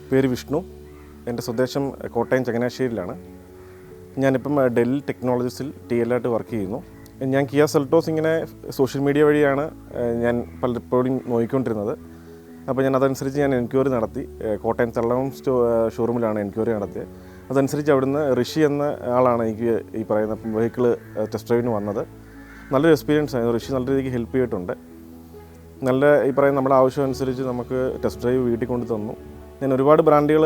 പേര് വിഷ്ണു. എൻ്റെ സ്വദേശം കോട്ടയം ചങ്ങനാശ്ശേരിയിലാണ്. ഞാനിപ്പം ഡെൽ ടെക്നോളജീസിൽ TL ആയിട്ട് വർക്ക് ചെയ്യുന്നു. ഞാൻ കിയ സെൽറ്റോസ് ഇങ്ങനെ സോഷ്യൽ മീഡിയ വഴിയാണ് ഞാൻ പലപ്പോഴും നോക്കിക്കൊണ്ടിരുന്നത്. അപ്പോൾ ഞാൻ അതനുസരിച്ച് എൻക്വയറി നടത്തി. കോട്ടയം തള്ളകം ഷോറൂമിലാണ് എൻക്വയറി നടത്തിയത്. അതനുസരിച്ച് അവിടുന്ന് ഋഷി എന്ന ആളാണ് എനിക്ക് ഈ പറയുന്ന വെഹിക്കിൾ ടെസ്റ്റ് ഡ്രൈവിന് വന്നത്. നല്ലൊരു എക്സ്പീരിയൻസ് ആയിരുന്നു. ഋഷി നല്ല രീതിക്ക് ഹെൽപ്പ് ചെയ്തിട്ടുണ്ട്. നല്ല ഈ പറയുന്ന നമ്മുടെ ആവശ്യം അനുസരിച്ച് നമുക്ക് ടെസ്റ്റ് ഡ്രൈവ് വീട്ടിൽ കൊണ്ട് തന്നു. ഞാൻ ഒരുപാട് ബ്രാൻഡുകൾ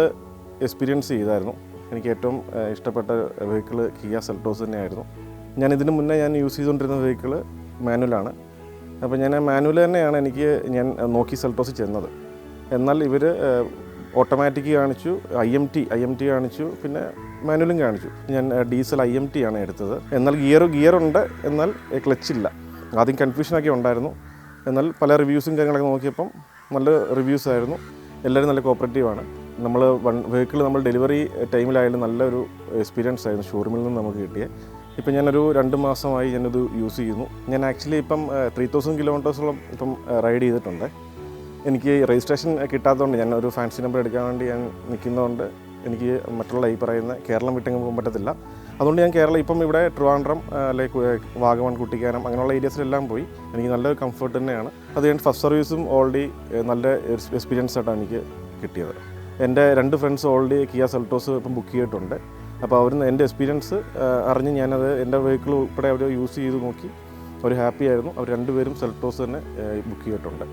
എക്സ്പീരിയൻസ് ചെയ്തായിരുന്നു. എനിക്ക് ഏറ്റവും ഇഷ്ടപ്പെട്ട വെഹിക്കിൾ കിയ സെൽറ്റോസ് തന്നെയായിരുന്നു. ഞാൻ ഇതിന് മുന്നേ യൂസ് ചെയ്തുകൊണ്ടിരുന്ന വെഹിക്കിൾ മാനുവലാണ്. അപ്പോൾ ഞാൻ മാനുവൽ തന്നെയാണ് ഞാൻ നോക്കി സെൽറ്റോസിൽ ചെന്നത്. എന്നാൽ ഇവർ ഓട്ടോമാറ്റിക് കാണിച്ചു, IMT കാണിച്ചു, പിന്നെ മാനുവലും കാണിച്ചു. ഞാൻ ഡീസൽ IMT ആണ് എടുത്തത്. എന്നാൽ ഗിയറുണ്ട്, എന്നാൽ ക്ലച്ചില്ല. ആദ്യം കൺഫ്യൂഷനൊക്കെ ഉണ്ടായിരുന്നു. എന്നാൽ പല റിവ്യൂസും കാര്യങ്ങളൊക്കെ നോക്കിയപ്പം നല്ല റിവ്യൂസ് ആയിരുന്നു. എല്ലാവരും നല്ല കോപ്പറേറ്റീവാണ്. വെഹിക്കിൾ നമ്മൾ ഡെലിവറി ടൈമിലായാലും നല്ലൊരു എക്സ്പീരിയൻസ് ആയിരുന്നു ഷോറൂമിൽ നിന്ന് നമുക്ക് കിട്ടിയത്. ഇപ്പം ഞാനൊരു 2 മാസമായി ഞാനത് യൂസ് ചെയ്യുന്നു. ഞാൻ ആക്ച്വലി ഇപ്പം 3000 കിലോമീറ്റേഴ്സോളം ഇപ്പം റൈഡ് ചെയ്തിട്ടുണ്ട്. എനിക്ക് രജിസ്ട്രേഷൻ കിട്ടാത്തതുകൊണ്ട് ഞാൻ ഒരു ഫാൻസി നമ്പർ എടുക്കാൻ വേണ്ടി ഞാൻ നിൽക്കുന്നതുകൊണ്ട് എനിക്ക് മറ്റുള്ള ഈ പറയുന്ന കേരളം വിട്ടെങ്ങും പോകാൻ പറ്റത്തില്ല. അതുകൊണ്ട് ഞാൻ ഇപ്പം ഇവിടെ ട്രിവാൻഡ്രം, അല്ലെങ്കിൽ വാഗമൺ, കുട്ടിക്കാനം അങ്ങനെയുള്ള ഏരിയസിലെല്ലാം പോയി. എനിക്ക് നല്ലൊരു കംഫർട്ട് തന്നെയാണ്. അത് ഞാൻ ഫസ്റ്റ് സർവീസും ഓൾറെഡി നല്ല എക്സ്പീരിയൻസ് ആയിട്ടാണ് എനിക്ക് കിട്ടിയത്. എൻ്റെ 2 ഫ്രണ്ട്സ് ഓൾറെഡി കിയ സെൽറ്റോസ് ഇപ്പം ബുക്ക് ചെയ്തിട്ടുണ്ട്. അപ്പോൾ അവർ എൻ്റെ എക്സ്പീരിയൻസ് അറിഞ്ഞ് ഞാനത് എൻ്റെ വെഹിക്കിൾ ഉൾപ്പെടെ അവർ യൂസ് ചെയ്ത് നോക്കി. അവർ ഹാപ്പി ആയിരുന്നു. അവർ 2 പേരും സെൽറ്റോസ് തന്നെ ബുക്ക് ചെയ്തിട്ടുണ്ട്.